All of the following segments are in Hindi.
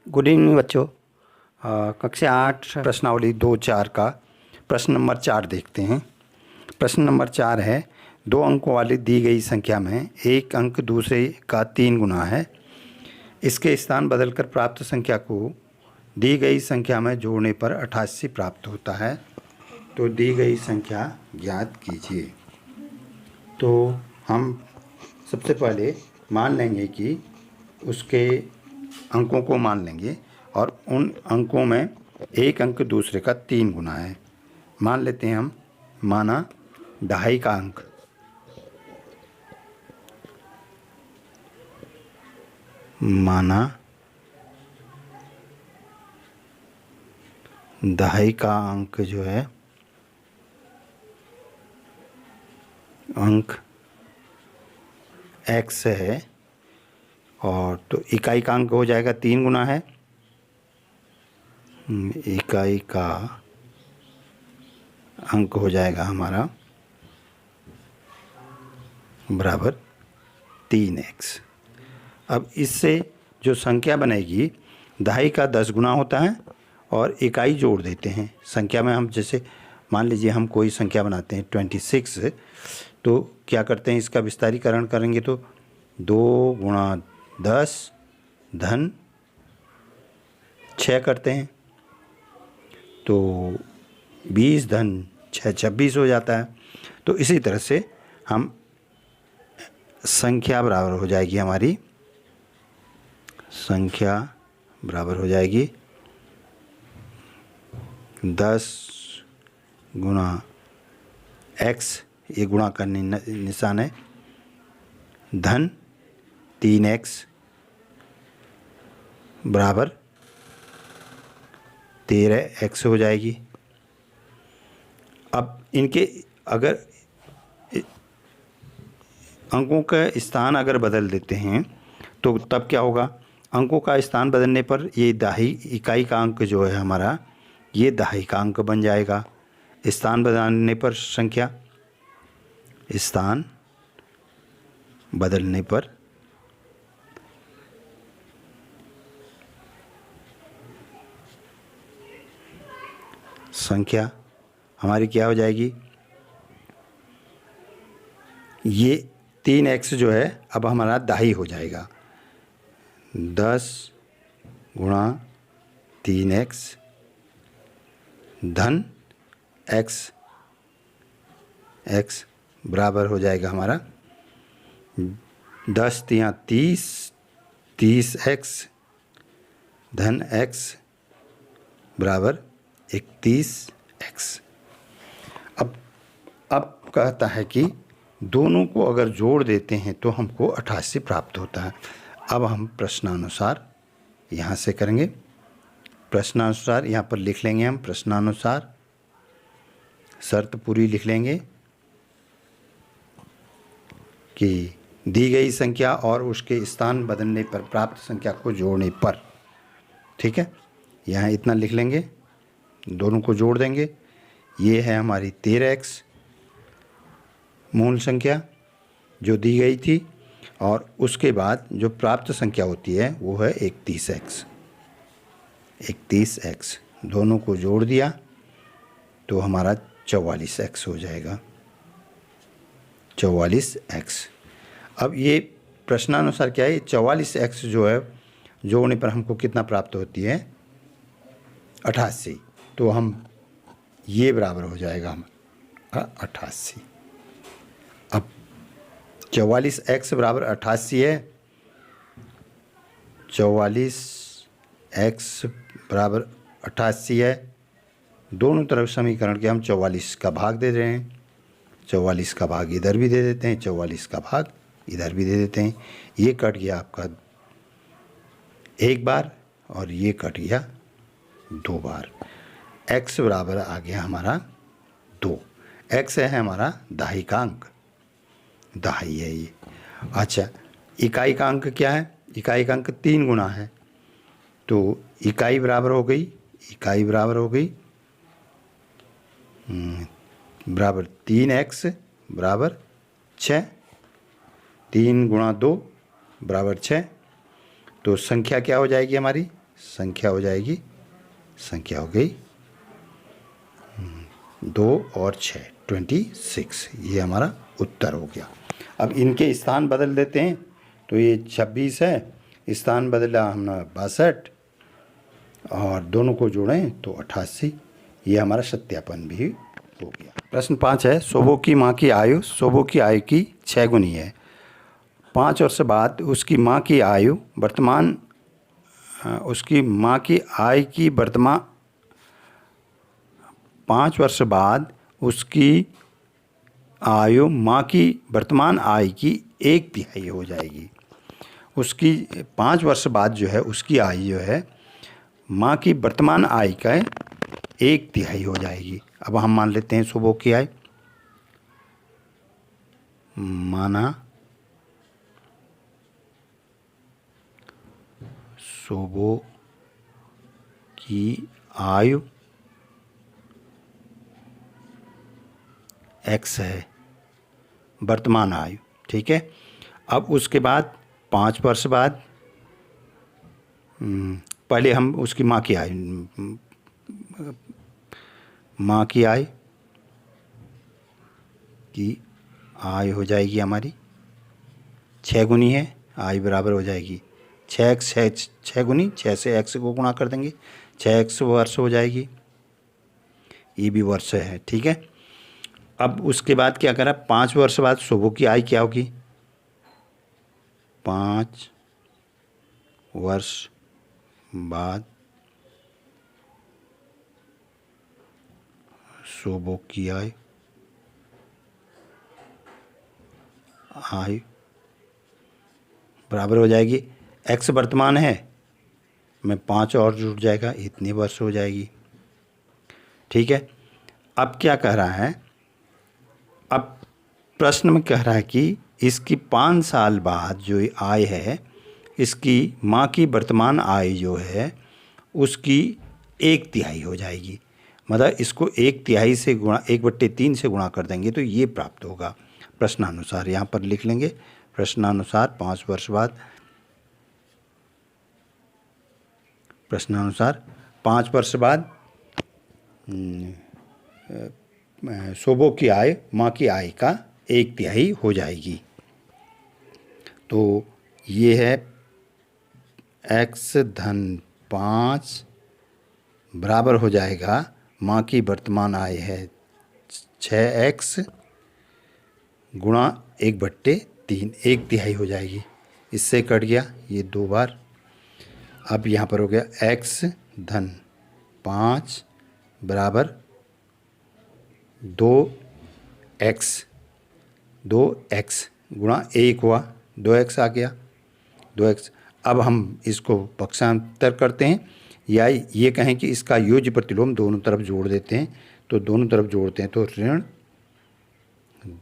गुड इवनिंग बच्चों। कक्षा 8 प्रश्नावली 2-4 का प्रश्न नंबर 4 देखते हैं। प्रश्न नंबर 4 है, 2 अंकों वाली दी गई संख्या में एक अंक दूसरे का 3 गुना है। इसके स्थान बदलकर प्राप्त संख्या को दी गई संख्या में जोड़ने पर 88 प्राप्त होता है। तो दी गई संख्या ज्ञात कीजिए। तो हम सबसे पहले मान लेंगे कि उसके अंकों को मान लेंगे और उन अंकों में एक अंक दूसरे का 3 गुना है। मान लेते हैं हम, माना 2.5 का अंक, माना 2.5 का अंक जो है अंक x है, और तो इकाई का अंक हो जाएगा 3 गुना है। इकाई का अंक हो जाएगा हमारा बराबर 3x। अब इससे जो संख्या बनेगी, 2.5 का 10 गुना होता है और इकाई जोड़ देते हैं संख्या में। हम जैसे मान लीजिए हम कोई संख्या बनाते हैं 26, तो क्या करते हैं, इसका विस्तारीकरण करेंगे तो 2 गुणा 10 धन 6 करते हैं, तो 20 धन 6 26 हो जाता है। तो इसी तरह से हम संख्या बराबर हो जाएगी, हमारी संख्या बराबर हो जाएगी 10 गुणा x, ये गुणा का निशान है, धन 3x बराबर 13x हो जाएगी। अब इनके अगर अंकों का स्थान अगर बदल देते हैं तो तब क्या होगा, अंकों का स्थान बदलने पर ये 2.5 इकाई का अंक जो है हमारा, ये 2.5 का अंक बन जाएगा। स्थान बदलने पर संख्या, स्थान बदलने पर संख्या हमारी क्या हो जाएगी, ये 3x जो है अब हमारा 2.5 हो जाएगा। 10 गुणा 3x धन x बराबर हो जाएगा हमारा 10 तिया 30, 30x धन x बराबर 31x। अब कहता है कि दोनों को अगर जोड़ देते हैं तो हमको 88 प्राप्त होता है। अब हम प्रश्नानुसार यहाँ से करेंगे। प्रश्नानुसार यहाँ पर लिख लेंगे हम, प्रश्नानुसार शर्त पूरी लिख लेंगे कि दी गई संख्या और उसके स्थान बदलने पर प्राप्त संख्या को जोड़ने पर, ठीक है, यहाँ इतना लिख लेंगे, दोनों को जोड़ देंगे। ये है हमारी 13x मूल संख्या जो दी गई थी, और उसके बाद जो प्राप्त संख्या होती है वो है 31x। 31x दोनों को जोड़ दिया तो हमारा 44x हो जाएगा, 44x। अब ये प्रश्नानुसार क्या है, 44x जो है जोड़ने पर हमको कितना प्राप्त होती है, 88। तो हम ये बराबर हो जाएगा हमारा 88। अब 44x बराबर 88 है, 44x बराबर 88 है। दोनों तरफ समीकरण के हम 44 का भाग दे रहे हैं, 44 का भाग इधर भी दे देते हैं, 44 का भाग इधर भी दे देते हैं। ये कट गया आपका 1 बार और ये कट गया 2 बार। x बराबर आ गया हमारा 2। x है हमारा 2.5 का अंक, 2.5 है ये। अच्छा, इकाई का अंक क्या है, इकाई का अंक 3 गुना है, तो इकाई बराबर हो गई, इकाई बराबर हो गई बराबर 3x बराबर 6, 3 गुणा 2 बराबर 6। तो संख्या क्या हो जाएगी हमारी, संख्या हो जाएगी, संख्या हो गई 2 और 6, 26। ये हमारा उत्तर हो गया। अब इनके स्थान बदल देते हैं, तो ये 26 है, स्थान बदला हमने 62 और दोनों को जोड़ें तो 88। ये हमारा सत्यापन भी हो गया। प्रश्न 5 है, सोबो की माँ की आयु सोबो की आयु की 6 गुनी है। 5 वर्ष बाद उसकी माँ की आयु वर्तमान उसकी माँ की आय की वर्तमान 5 वर्ष बाद उसकी आयु माँ की वर्तमान आय की 1/3 हो जाएगी। उसकी 5 वर्ष बाद जो है उसकी आय जो है माँ की वर्तमान आय का 1/3 हो जाएगी। अब हम मान लेते हैं सोबो की आय, माना सोबो की आयु x है, वर्तमान आयु, ठीक है। अब उसके बाद 5 वर्ष बाद पहले हम उसकी माँ की आयु, माँ की आय की आय हो जाएगी हमारी 6 गुनी है, आय बराबर हो जाएगी 6x, 6 गुनी 6 से x को गुणा कर देंगे, 6x वर्ष हो जाएगी, ये भी वर्ष है, ठीक है। अब उसके बाद क्या करा, 5 वर्ष बाद सोबो की आय क्या होगी, 5 वर्ष बाद सोबो की आय बराबर हो जाएगी, x वर्तमान है में 5 और जुड़ जाएगा, इतने वर्ष हो जाएगी, ठीक है। अब क्या कह रहा है, अब प्रश्न में कह रहा है कि इसकी 5 साल बाद जो आय है, इसकी माँ की वर्तमान आय जो है उसकी 1/3 हो जाएगी। मतलब इसको 1/3 से गुणा 1/3 से गुणा कर देंगे तो ये प्राप्त होगा प्रश्नानुसार। यहाँ पर लिख लेंगे प्रश्नानुसार 5 वर्ष बाद, प्रश्नानुसार 5 वर्ष बाद सोबो की आय माँ की आय का 1/3 हो जाएगी। तो ये है x धन 5 बराबर हो जाएगा, माँ की वर्तमान आय है 6x गुणा 1/3, 1/3 हो जाएगी, इससे कट गया ये 2 बार। अब यहाँ पर हो गया x धन 5 बराबर 2x गुणा 1 हुआ, 2x आ गया, 2x। अब हम इसको पक्षांतर करते हैं, या ये कहें कि इसका योज्य प्रतिलोम दोनों तरफ जोड़ देते हैं, तो दोनों तरफ जोड़ते हैं तो ऋण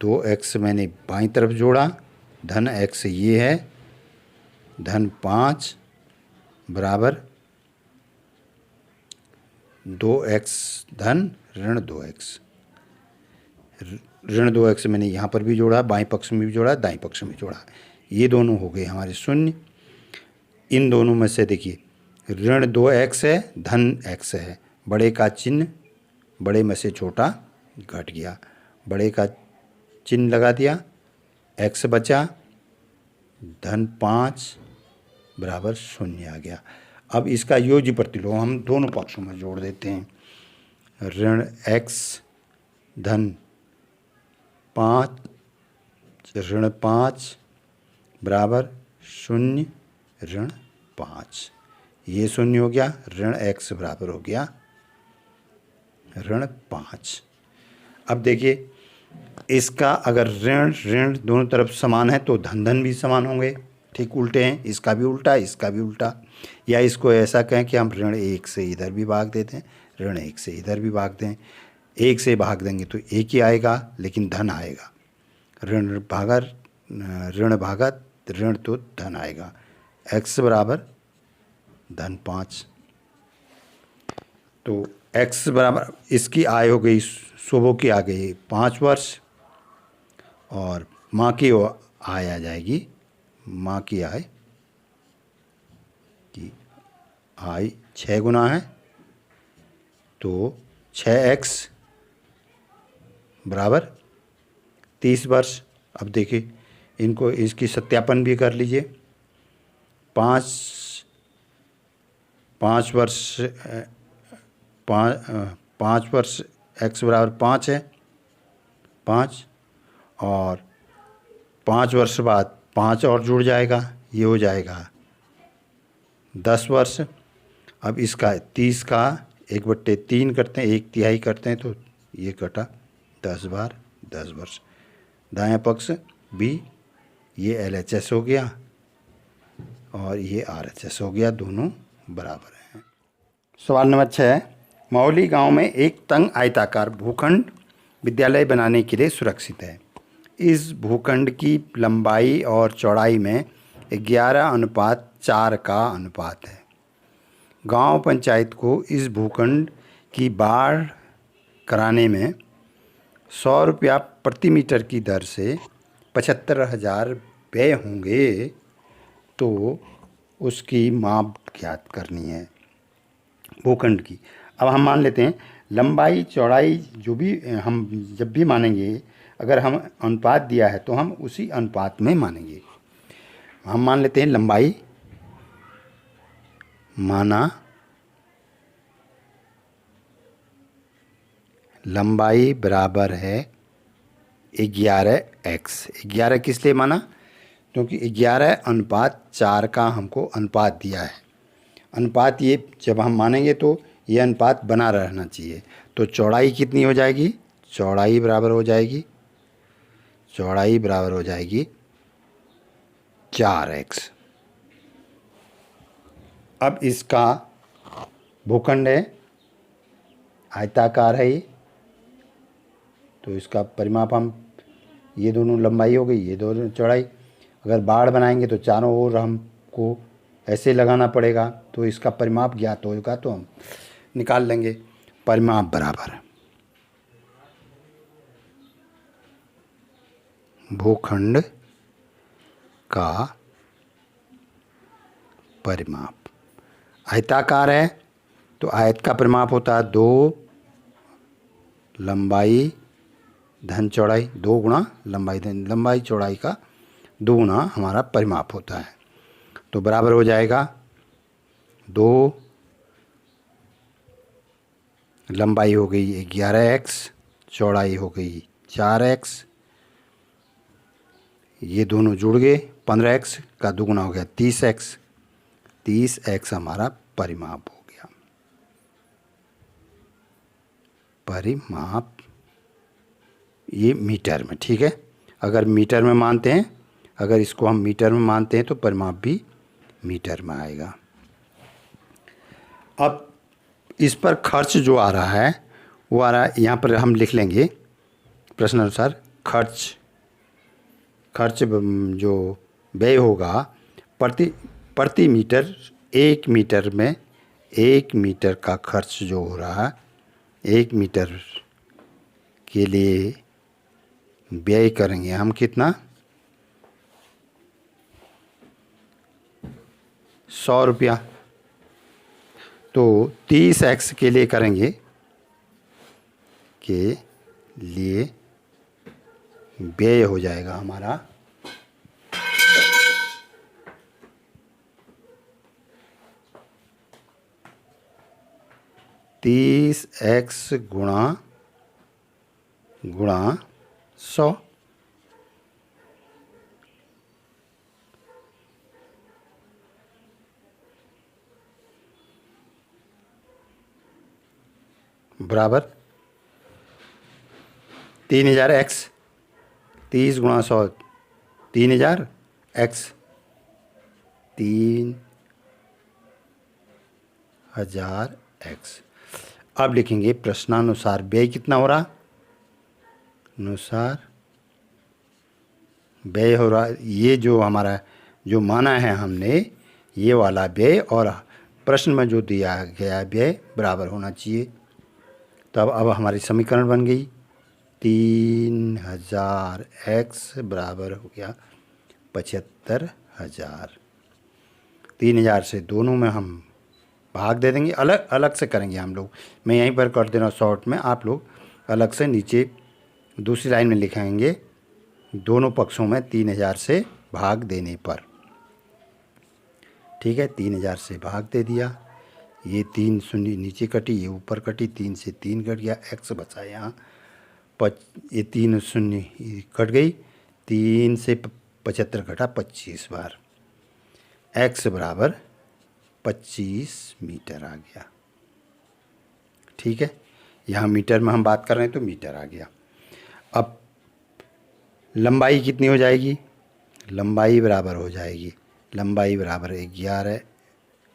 2x मैंने बाईं तरफ जोड़ा, धन x ये है, धन 5 बराबर 2x धन ऋण 2x, ऋण 2x मैंने यहाँ पर भी जोड़ा, बाएं पक्ष में भी जोड़ा, दाएं पक्ष में जोड़ा, ये दोनों हो गए हमारे शून्य। इन दोनों में से देखिए ऋण 2x है, धन x है, बड़े का चिन्ह बड़े में से छोटा घट गया, बड़े का चिन्ह लगा दिया, x बचा, धन 5 बराबर 0 आ गया। अब इसका योज्य प्रतिलोम हम दोनों पक्षों में जोड़ देते हैं, ऋण x धन 5 ऋण 5 बराबर 0 ऋण 5, ये 0 हो गया, ऋण x बराबर हो गया ऋण 5। अब देखिए इसका अगर ऋण ऋण दोनों तरफ समान है तो धन धन भी समान होंगे, ठीक उल्टे हैं, इसका भी उल्टा इसका भी उल्टा। या इसको ऐसा कहें कि हम ऋण 1 से इधर भी भाग देते हैं, ऋण 1 से इधर भी भाग दें, 1 से भाग देंगे तो 1 ही आएगा लेकिन धन आएगा, ऋण भागा ऋण तो धन आएगा, x बराबर धन 5। तो x बराबर इसकी आय हो गई, सोबो की आ गई 5 वर्ष और माँ की आय आ जाएगी, माँ की आय की आई 6 गुना है तो 6x बराबर 30 वर्ष। अब देखिए इनको इसकी सत्यापन भी कर लीजिए। 5 वर्ष 5 वर्ष x बराबर 5 है 5, और 5 वर्ष बाद 5 और जुड़ जाएगा, ये हो जाएगा 10 वर्ष। अब इसका 30 का 1/3 करते हैं, 1/3 करते हैं तो ये कटा 10 बार 10 वर्ष। दायां पक्ष b, ये LHS हो गया और ये RHS हो गया, दोनों बराबर हैं। सवाल नंबर 6, माहौली गांव में एक तंग आयताकार भूखंड विद्यालय बनाने के लिए सुरक्षित है। इस भूखंड की लंबाई और चौड़ाई में 11:4 का अनुपात है। गांव पंचायत को इस भूखंड की बाढ़ कराने में 100 रुपया प्रति मीटर की दर से 75,000 व्यय होंगे, तो उसकी माप ज्ञात करनी है भूखंड की। अब हम मान लेते हैं लंबाई चौड़ाई, जो भी हम जब भी मानेंगे, अगर हम अनुपात दिया है तो हम उसी अनुपात में मानेंगे। हम मान लेते हैं लंबाई माना, लंबाई बराबर है 11x। 11 किस लिए माना? क्योंकि 11:4 का हमको अनुपात दिया है। अनुपात ये जब हम मानेंगे तो ये अनुपात बना रहना चाहिए। तो चौड़ाई कितनी हो जाएगी? चौड़ाई बराबर हो जाएगी 4x। अब इसका भूखंड है, आयताकार है ये, तो इसका परिमाप हम, ये दोनों लंबाई हो गई, ये दोनों चौड़ाई। अगर बाढ़ बनाएंगे तो चारों ओर हमको ऐसे लगाना पड़ेगा, तो इसका परिमाप ज्ञात होगा तो हम निकाल लेंगे। परिमाप बराबर भूखंड का परिमाप, आयताकार है तो आयत का परिमाप होता है 2 लंबाई धन चौड़ाई, 2 गुणा लंबाई धन लंबाई, चौड़ाई का 2 गुना हमारा परिमाप होता है। तो बराबर हो जाएगा 2, लंबाई हो गई 11x, चौड़ाई हो गई 4x, ये दोनों जुड़ गए, 15x का 2 गुना हो गया 30x। 30x हमारा परिमाप हो गया। परिमाप ये मीटर में, ठीक है। अगर मीटर में मानते हैं, अगर इसको हम मीटर में मानते हैं तो परिमाप भी मीटर में आएगा। अब इस पर खर्च जो आ रहा है वो आ रहा है, यहाँ पर हम लिख लेंगे प्रश्न अनुसार खर्च जो व्यय होगा प्रति मीटर, 1 मीटर में 1 मीटर का खर्च जो हो रहा है, 1 मीटर के लिए व्यय करेंगे हम कितना? 100 रुपया। तो 30x के लिए करेंगे, के लिए व्यय हो जाएगा हमारा 30x गुणा 100। बराबर 3000x, 30 गुणा 100 3000 x, 3000x। अब लिखेंगे प्रश्नानुसार व्यय कितना हो रहा, अनुसार व्यय हो रहा, ये जो हमारा जो माना है हमने, ये वाला व्यय और प्रश्न में जो दिया गया व्यय बराबर होना चाहिए। तब अब हमारी समीकरण बन गई 3000x बराबर हो गया 75,000। 3000 से दोनों में हम भाग दे देंगे, अलग अलग से करेंगे हम लोग। मैं यहीं पर कर दे रहा हूँ शॉर्ट में, आप लोग अलग से नीचे दूसरी लाइन में लिखेंगे दोनों पक्षों में 3000 से भाग देने पर। ठीक है, 3000 से भाग दे दिया, ये 3 शून्य नीचे कटी, ये ऊपर कटी, 3 से 3 कट गया, x बचा यहाँ ये 3 शून्य कट गई, 3 से 75 घटा 25 बार, x बराबर 25 मीटर आ गया। ठीक है, यहाँ मीटर में हम बात कर रहे हैं तो मीटर आ गया। अब लंबाई कितनी हो जाएगी, लंबाई बराबर हो जाएगी, लंबाई बराबर 11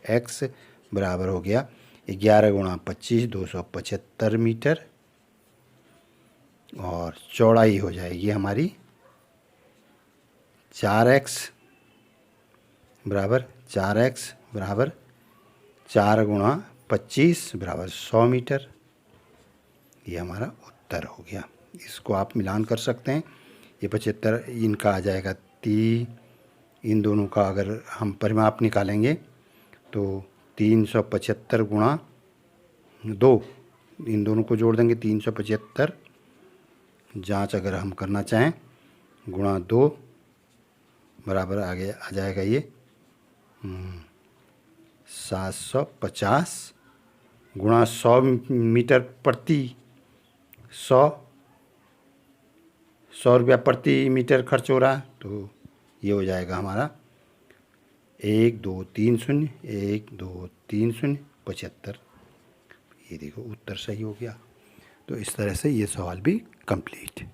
x बराबर हो गया 11 गुणा 25 275 मीटर, और चौड़ाई हो जाएगी हमारी 4x बराबर 4 गुणा 25 बराबर 100 मीटर। ये हमारा उत्तर हो गया। इसको आप मिलान कर सकते हैं, ये 75 इनका आ जाएगा 30, इन दोनों का अगर हम परिमाप निकालेंगे तो 375 गुणा 2, इन दोनों को जोड़ देंगे 375, जांच अगर हम करना चाहें गुणा 2 बराबर आ जाएगा ये 750 गुणा 100 मीटर प्रति 100 रुपया प्रति मीटर खर्च हो रहा है, तो ये हो जाएगा हमारा 1 2 3 0 1 2 3 0 75। ये देखो उत्तर सही हो गया। तो इस तरह से ये सवाल भी कंप्लीट।